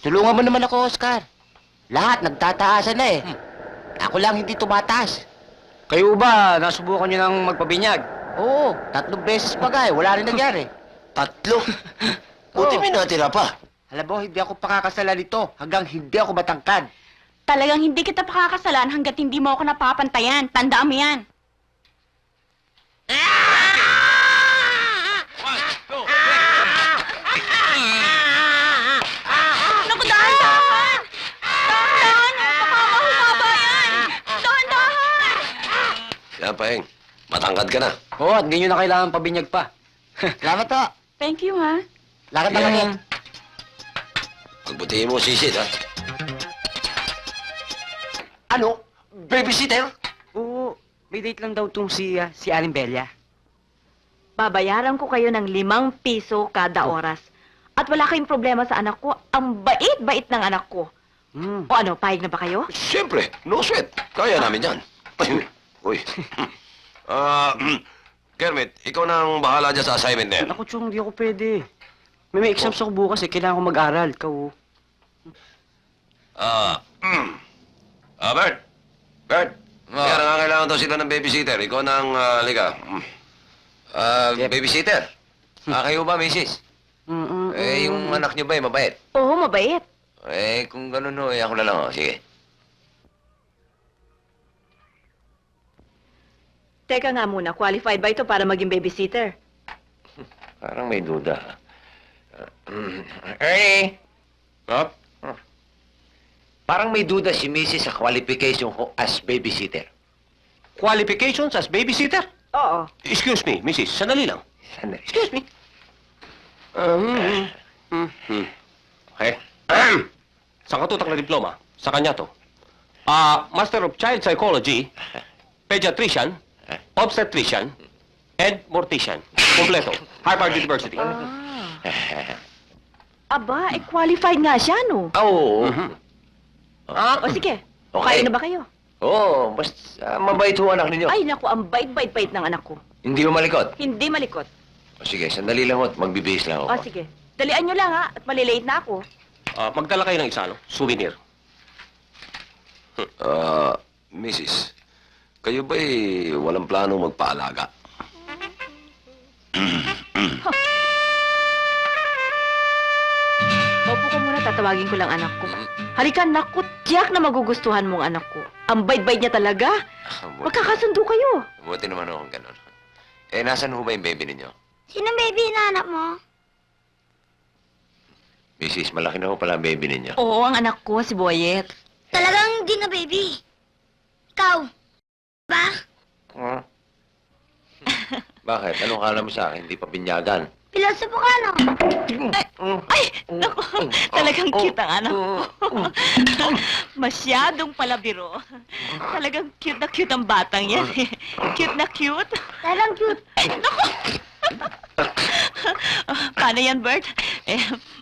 Tulungan mo naman ako, Oscar. Lahat nagtataasan na eh. Ako lang hindi tumataas. Kayo ba, nasubukan nyo ng magpabinyag? Oo, 3 beses pa nga eh. Wala rin nangyari. 3? Buti may natira pa. Alam mo, hindi ako pakakasalan nito hanggang hindi ako matangkad. Talagang hindi kita pakakasalan hanggat hindi mo ako napapantayan. Tandaan mo yan. Naku, dahan-dahan! Dahan-dahan! Baka mahumaba yan! Dahan-dahan! Yan, Paeng. Matangkad ka na. Oo, at hindi nyo na kailangan pabinyag pa. Salamat to. Thank you, ha? Lakad na kami. Pagbutihin mo, sisid, ha? Ano? Babysitter? Oo, may date lang daw tong si Aling Belia. Babayaran ko kayo ng 5 piso kada oras. At wala kayong problema sa anak ko. Ang bait-bait ng anak ko. Hmm. O ano, pahig na ba kayo? Siyempre, no sweat. Kaya namin yan. Uy. Kermit, ikaw nang bahala dyan sa assignment na yan. Ako, Chong, hindi ako pwede. May exams ako bukas eh. Kailangan ko mag-aral. Ikaw, oh. Bert. Bert. Kaya nangangailangan daw sila ng babysitter. Ikaw nang, liga. Yep. Babysitter. Kayo ba, misis? Yung anak niyo ba, mabait? Oo, mabait. Kung ganun, ako na lang, sige. Teka nga muna, qualified ba ito para maging babysitter? Parang may duda. Ernie! Huh? Parang may duda si Mrs. sa qualification ko as babysitter. Qualifications as babysitter? Oo. Excuse me, Mrs. Sandali lang. Sandali. Excuse me. Okay. Sa katutak na diploma, sa kanya to. Master of Child Psychology, Pediatrician, Obstetrician, and Mortician. Kompleto. Harvard University. Aba, qualified nga siya, no? Oo. O sige, Okay. kayo na ba kayo? Oo, basta mabait ho anak ninyo. Ay, naku, ang bait-bait-bait ng anak ko. Hindi mo malikot. Hindi malikot. O sige, sandali lang ho at magbibihis lang O ako. sige, dalian nyo lang ha, at malilate na ako. Magdala kayo ng isa, no? Souvenir. Mrs., kayo ba'y walang planong magpaalaga? Opo ka muna, tatawagin ko lang anak ko. Halika, naku, tiyak na magugustuhan mong anak ko. Ang bait-bait niya talaga. Magkakasundo kayo. Buti naman akong ganun. Nasaan ho ba yung baby ninyo? Sinong baby inaanap mo? Mrs., malaki na ho pala ang baby ninyo. Oo, ang anak ko, si Boyet. Talagang hindi na baby. Ikaw. Ba? Huh? Bakit? Anong kala mo sa akin? Hindi pa binyagan. Pilosopo ka, no? Ay, naku, talagang cute ang anak ko. Masyadong palabiro. Talagang cute ang batang yan. Cute na cute. Talagang cute. Paano yan, Bert?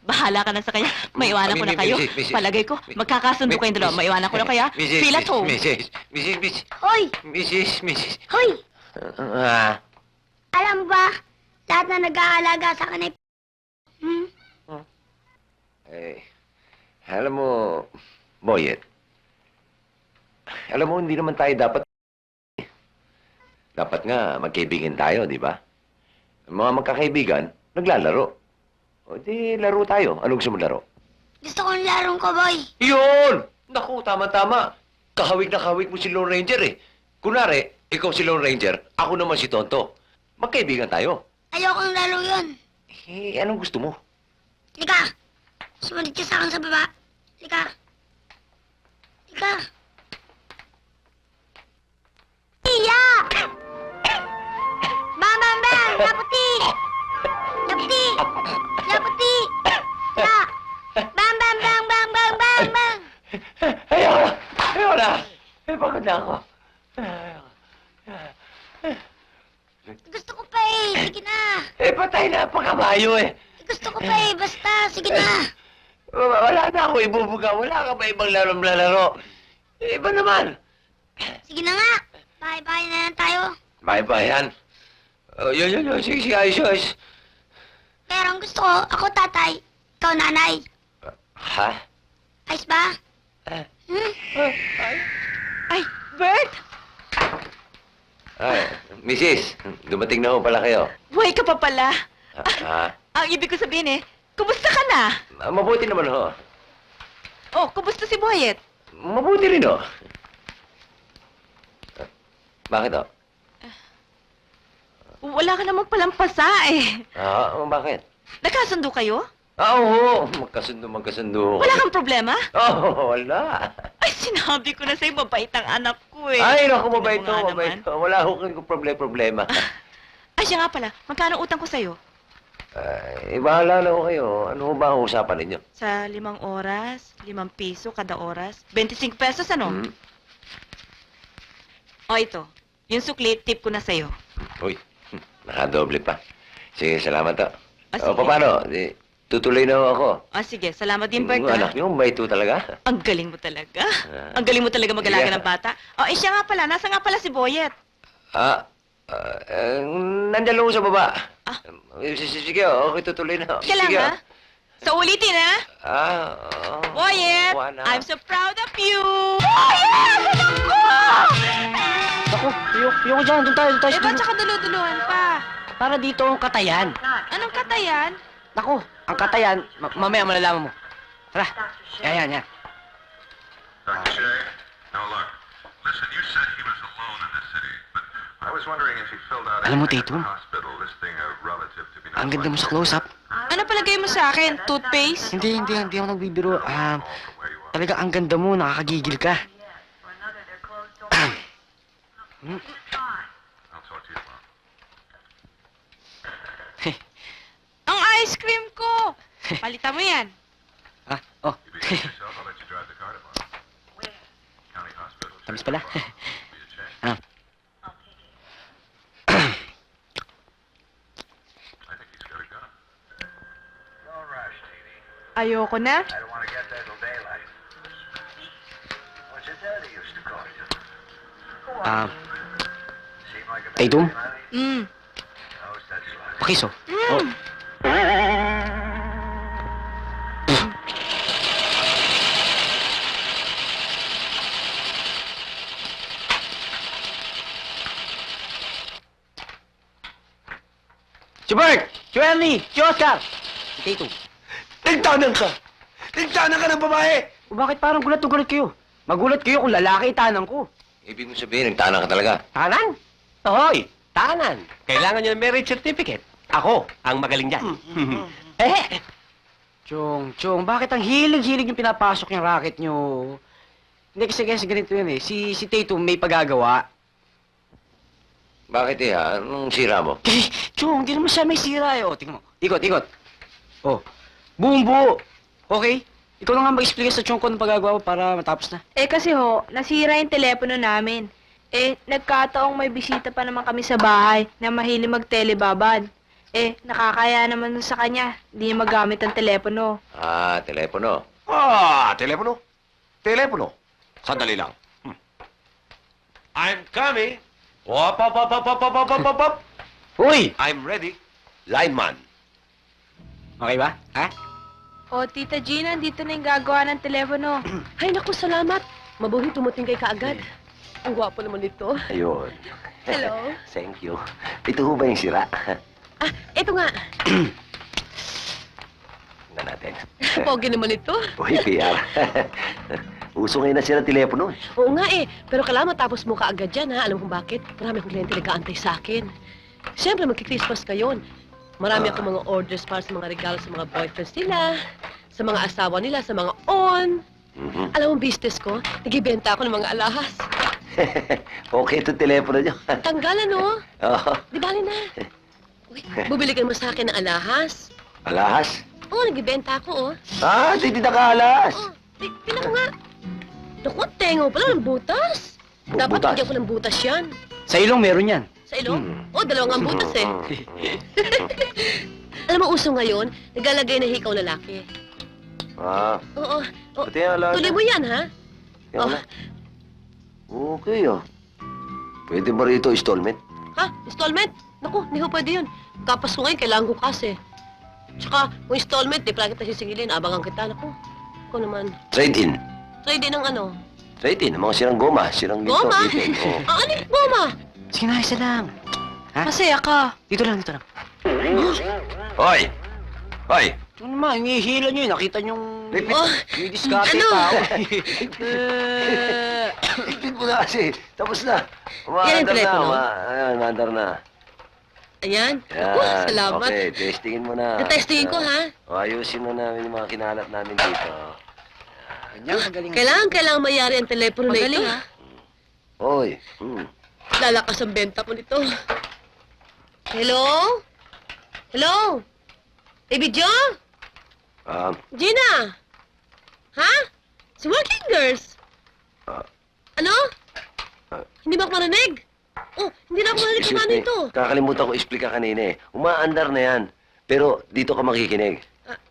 Bahala ka na sa kanya. Maiwanan ko na kayo. Mrs. Palagay ko, magkakasundo kayong dalawa. Maiwanan ko na kaya. Feel at home. Mrs. Hoy! Mrs. Hoy! Ah, Alam ba, lahat na nag-aalaga sa akin ay alam mo, Boyet, alam mo, hindi naman tayo dapat nga magkaibigan tayo, di ba? Ang mga magkakaibigan, naglalaro. O di, laro tayo. Anong gusto mo laro? gusto kong larong cowboy. Yun! Naku, tama-tama. Kahawig na kahawig mo si Lone Ranger eh. Kunwari, ikaw si Lone Ranger, ako naman si Tonto. Magkaibigan tayo. Ayokong laro yun. Anong gusto mo? Lika! Sumunod ka sa akin sa baba. Lika! Lika! Iya! Bang, bang, bang! Laputi! Laputi! Laputi! Ya! Bang, bang, bang, bang, bang, bang, bang! Ayoko na! Pagod na ako. Gusto ko pa eh. Sige na. Patay na pagkabayo eh. Gusto ko pa eh. Basta. Sige na. Wala na ako ibubuga. Wala ka ba ibang laro? Iba naman. Sige na nga. Bye-bye na yan tayo. Bye-bye yan. Yun. Sige, ayos. Pero ang gusto ko, ako tatay, ikaw nanay. Ha? Ayos ba? Ay, Bert! Ay, Mrs., dumating na ho pala kayo. Buhay ka pa pala. Ah, Ang ibig ko sabihin kumusta ka na? mabuti naman ho. Oh, kumusta si Boyet? Mabuti rin ho. Bakit ho? Wala ka namang palang pasa Bakit? Nagkasundo kayo? Oo, magkasundo. Wala kang problema? Wala. Ay, sinabi ko na sa'yo, mabait ang anak ko Ay, naku, Tingnan mabait mo nga ho, mabait naman. ho. Wala ho kang problema. Ay, siya nga pala, magkano utang ko sa'yo? Bahala na ho kayo. Ano ho ba ang usapan ninyo? Sa 5 oras, 5 piso kada oras, 25 pesos ano? Hmm? O ito, yung sukli, tip ko na sa'yo. Uy, nakadoble pa. Sige, salamat ho. Sige. Paano? Tutuloy na ho ako. Sige, salamat din, Bert. Yung anak niyo, mabait ho talaga. Ang galing mo talaga. Ang galing mo talaga mag-alaga Yeah. ng bata. Siya nga pala, nasa nga pala si Boyet. Nandiyan lang ho sa baba. Ah. Sige, okay, tutuloy na ho. Sige lang, ha? So, ulitin, ha? Boyet, Wala. I'm so proud of you! Boyet! Anak ko! Ako, yung dyan, doon tayo sa Ba't saka dulu-duluhan pa? Para dito ang katayan. Anong katayan? Nako, ang katayan, mamaya malalaman mo. Tara, yan. Dr. Shea? Now look, listen, you said he was alone in the city, but I was wondering if he filled out Alam mo, anything at Tatum, the hospital listing a relative to be ang ganda mo sa close-up. Ano palagay mo sa akin? Toothpaste? Hindi ako nagbibiro. Talaga ang ganda mo, nakakagigil ka. I'll talk to you tomorrow. Ang ice cream ko! Palitan mo yan. Oh, You be good yourself, I'll let you drive the car tomorrow. County Hospital. tamis pala. Be a change. I think he's got a gun. No rush, TV. Ayoko na. I don't want to get there till daylight. What's your daddy used to call you? Seem like a Tatum? Mm. How's that slide? Pakiso. Si Bert! Si Ernie! Si Oscar! Si Tatum. Nagtanang ka! Nagtanang ka ng babae! O bakit parang gulat na gulat kayo? Magulat kayo kung lalaki itanang ko. Ibig mo sabihin, nagtanang ka talaga. Tanan? Hoy, tanan. Kailangan niyo ng marriage certificate. Ako, ang magaling dyan. Chong, bakit ang hilig-hilig yung pinapasok yung racket nyo? Hindi kasi ganito yun Si Tatum may pagagawa. Bakit Anong sira mo? Chong, hindi naman siya may sira O, tingnan mo. Ikot. Oh, buong buo. Okay? Ikaw na nga mag-explain sa Chong ko ng pagagawa mo para matapos na. Kasi nasira yung telepono namin. Nagkataong may bisita pa naman kami sa bahay na mahilig mag-telebabad. Nakakaya naman sa kanya, hindi niya magamit ang telepono. Telepono. Telepono? Telepono? Sandali lang. I'm coming. Op. Uy! I'm ready. Lineman. Okay ba? Ha? Tita Gina, dito na yung gagawa ng telepono. Ay, naku, salamat. Mabuhay tumuting kay kaagad. Ang gwapo naman nito. Ayun. Hello. Thank you. Ito ho ba yung sira? Eto nga. Tingnan natin. Pogi naman ito. Uy, PR. Uso ngayon na sila telepono. Oo nga pero kailangan matapos mo kaagad yan, ha? Alam mo kung bakit? Marami akong kliyente nag-aantay sa akin. Siyempre, magki-Christmas ngayon. Marami akong mga orders para sa mga regalo sa mga boyfriends nila, sa mga asawa nila, sa mga on. Alam mo, business ko, nagibenta ako ng mga alahas. Okay itong telepono nyo. Tanggalan, no? Oo. Di bali na. Uy, bubili ka naman sa akin ng alahas. Alahas? Oo, nagibenta ako, Hindi nakahalas. Tingnan mo nga. Naku, tengo pala ng butas. Dapat Butas? bigyan ko ng butas yan. Sa ilong meron yan. Sa ilong? Dalawang ang butas Alam mo, uso ngayon, naglalagay na hikaw lalaki. Oo. Pati alahas. Tuloy mo yan, ha? Yan na. Okay, Pwede ba rito installment? Ha? Installment? Naku, hindi ko pwede yun. Kapas ko ngayon, kailangan ko kasi. Tsaka, kung installment, di pala kita sisingilin, abangan kita, naku. Ako naman. Trade-in. Trade din ng ano? Trade-in, ang mga sirang goma, sirang ginto. Goma? ipin, oo. Ano yung goma? Sige na, isa lang. Ha? Masaya ka. Dito lang, dito lang. Hoy! Hoy! Ito naman, hinihila nyo yun. Nakita nyong... Oh, May diskarte ano? tao. Ipin mo na kasi. Tapos na. Yan ang telepono? Ayan, umaandar na. Ayan. Yan. Ako, salamat. Okay, testingin mo na. Testingin ko, ha? O, ayusin mo namin yung mga kinalat namin dito. Ganyan, magaling. Kailangan mayari ang telepono na ito. Magaling, ha? Hoy. Lalakas ang benta ko nito. Hello? Hello? Baby Joe? Gina? Ha? Si Working Girls? Ano? Hindi ba ako marinig? Oh, hindi na ako marinig kung ano ito. Kakalimutan ko explica kanina eh. Umaandar na yan. Pero dito ka makikinig.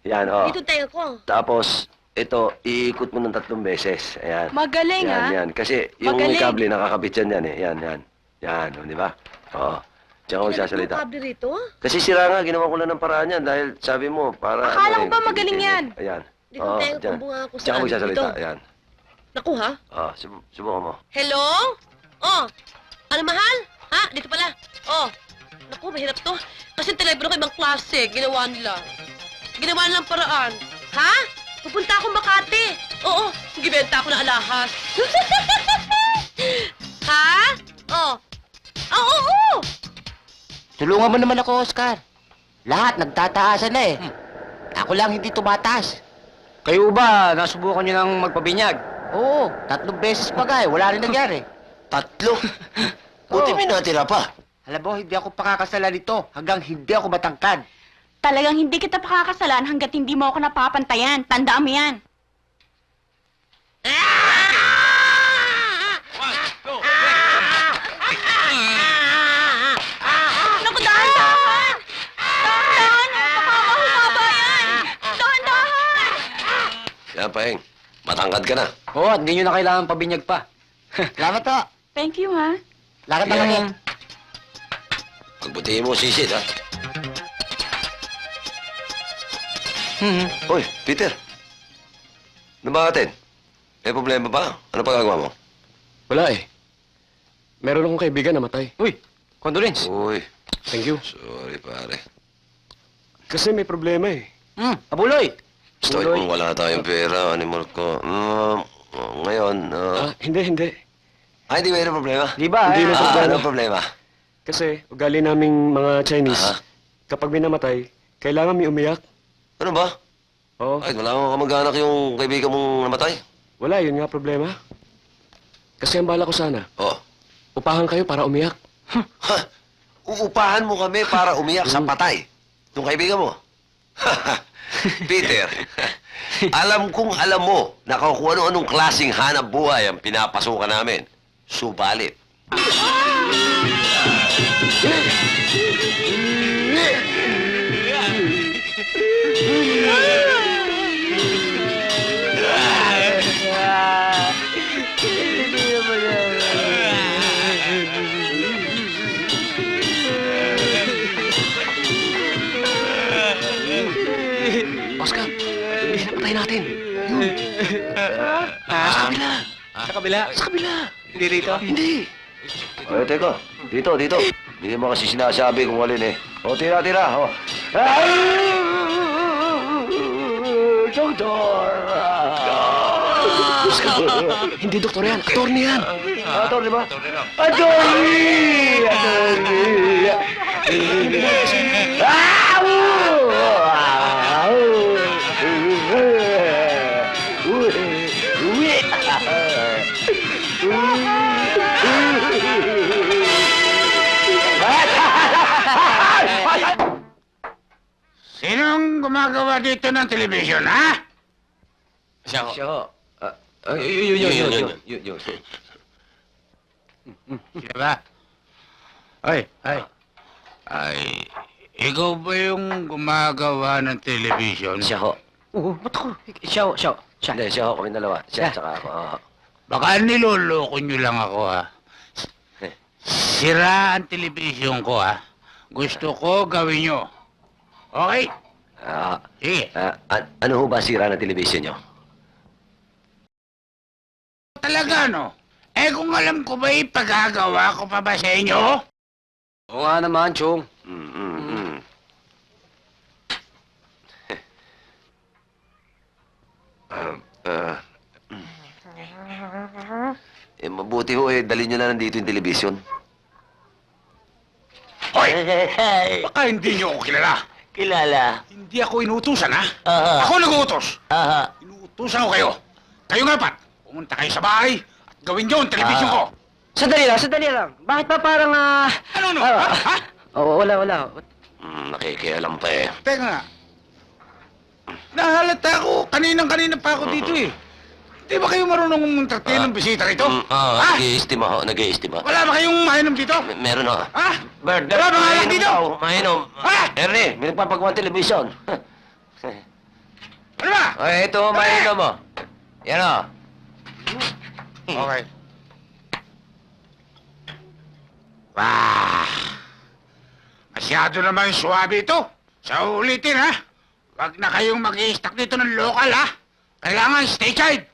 Yan, oh. Dito tayo ko. Tapos, ito, iikot mo ng 3 beses. Ayan. Magaling, Yan, ha? yan. Kasi yung Magaling. kable nakakabit yan eh. Yan, yan. Yan, di ba? Oo. Diyan ka magsasalita. Kable rito? Kasi sira nga, ginawa ko lang ng paraan yan dahil sabi mo, para... Akala ko ba eh, magaling yan? Ayan. Dito tayo dyan. kung bunga ako Diyan ka saan. magsasalita. Dito. Ayan. Naku, ha? Subukan mo. Hello? Oh, ano mahal? Ha? Dito pala. Oh, naku, mahirap to. Kasi yung telepono ko ibang klase. Ginawa nila. Ginawa nilang paraan. Ha? Pupunta akong Makati. Oo, gibenta ako ng alahas. Ha? Oh. Oo, oo. Tulungan mo naman ako, Oscar. Lahat nagtataasan na eh. Ako lang hindi tumataas. Kayo ba, nasubukan nyo nang magpabinyag? Oo, 3 beses pa nga eh. Wala rin nangyari. 3? Buti may natira pa. Alam mo, hindi ako pakakasalan nito hanggang hindi ako matangkad. Talagang hindi kita pakakasalan hanggat hindi mo ako napapantayan. Tandaan mo yan. Naku, dahan-dahan! Dahan-dahan! Baka mahumaba yan! Dahan-dahan! Yan, Paeng. Matangkad ka na. Oo, at hindi nyo na kailangan pabinyag pa. Salamat to. Thank you, ha? Lakad na kami. Pagbutihin mo sisid, ha? Mhm. Hoy, Peter. Ano ba atin? May problema ba? Ano pa gagawa mo? Wala eh. Meron akong kaibigan na matay. Uy, condolence. Uy, Thank you. sorry pare. Kasi may problema eh. Abuloy. Stoy, kung wala tayong pera, animal ko. Ngayon, Hindi. hindi mayroong problema. Di ba? Hindi na problema. Anong problema? Kasi ugali naming mga Chinese, Aha. kapag may namatay, kailangan may umiyak. Ano ba? Oo. Ay, wala akong kamag-anak yung kaibigan mong namatay. Wala, yun nga problema. Kasi ang bala ko sana, Oh. upahan kayo para umiyak. Ha? Uupahan mo kami para umiyak sa patay. Nung kaibigan mo. Peter, alam kong alam mo na kung ano-anong klaseng hanap buhay ang pinapasukan namin. Subalit. Oscar, hindi na patay natin. Sa kabila. Sa kabila. Hindi rito? Hindi. Ay, teka. Dito. Hindi mo kasi sinasabi kung alin eh. O, tira. O. Doktor! Oscar, hindi doktor yan. Attorney yan. Attorney ba? Attorney! Sinong gumagawa dito ng television, ha? Siya ho. Yun. Siya ba? Ay. Ikaw ba yung gumagawa ng television? Siya ho. Oo, ba't ako? Siya. Hindi, siya ho. Kami dalawa. Siya, tsaka ako. Baka niloloko nyo lang ako, ha? Sira ang television ko, ha? Gusto ko gawin nyo. Okay? Sige. Ano ho ba sira ng television nyo? talaga, no? Eh, kung alam ko ba, ipagagawa ko pa ba sa inyo? Oo nga naman, Chong. Mabuti ho dali nyo na nandito yung telebisyon. Hoy! Baka hindi niyo ako kilala. Kilala. Hindi ako inuutusan, ha? Aha. Ako nag-uutos. Aha. Inuutusan ko kayo. Kayo nga pat, pumunta kayo sa bahay at gawin niyo ang telebisyon ko. Sandali lang. Bakit pa parang, Ano, no? Ha? Oo, wala. Nakikialam pa eh. Teka nga. Nahalata ako. Kaninang-kanina pa ako dito eh. Di ba kayo marunong entertain ng bisita rito? Ha? Nag-iistima ho, nag-iistima. Wala ba kayong mainom dito? Meron ho. Ha? Bird, Wala ba nga lang dito? Mainom. Ha? Ernie, may nagpapagawa ng telebisyon. Ano ba? Ay, ito ho, mainom mo. Yan ho. Okay. Wah! Masyado naman suwabe ito. Sa ulitin, ha? Wag na kayong mag-i-stack dito ng local, ha? Kailangan stateside.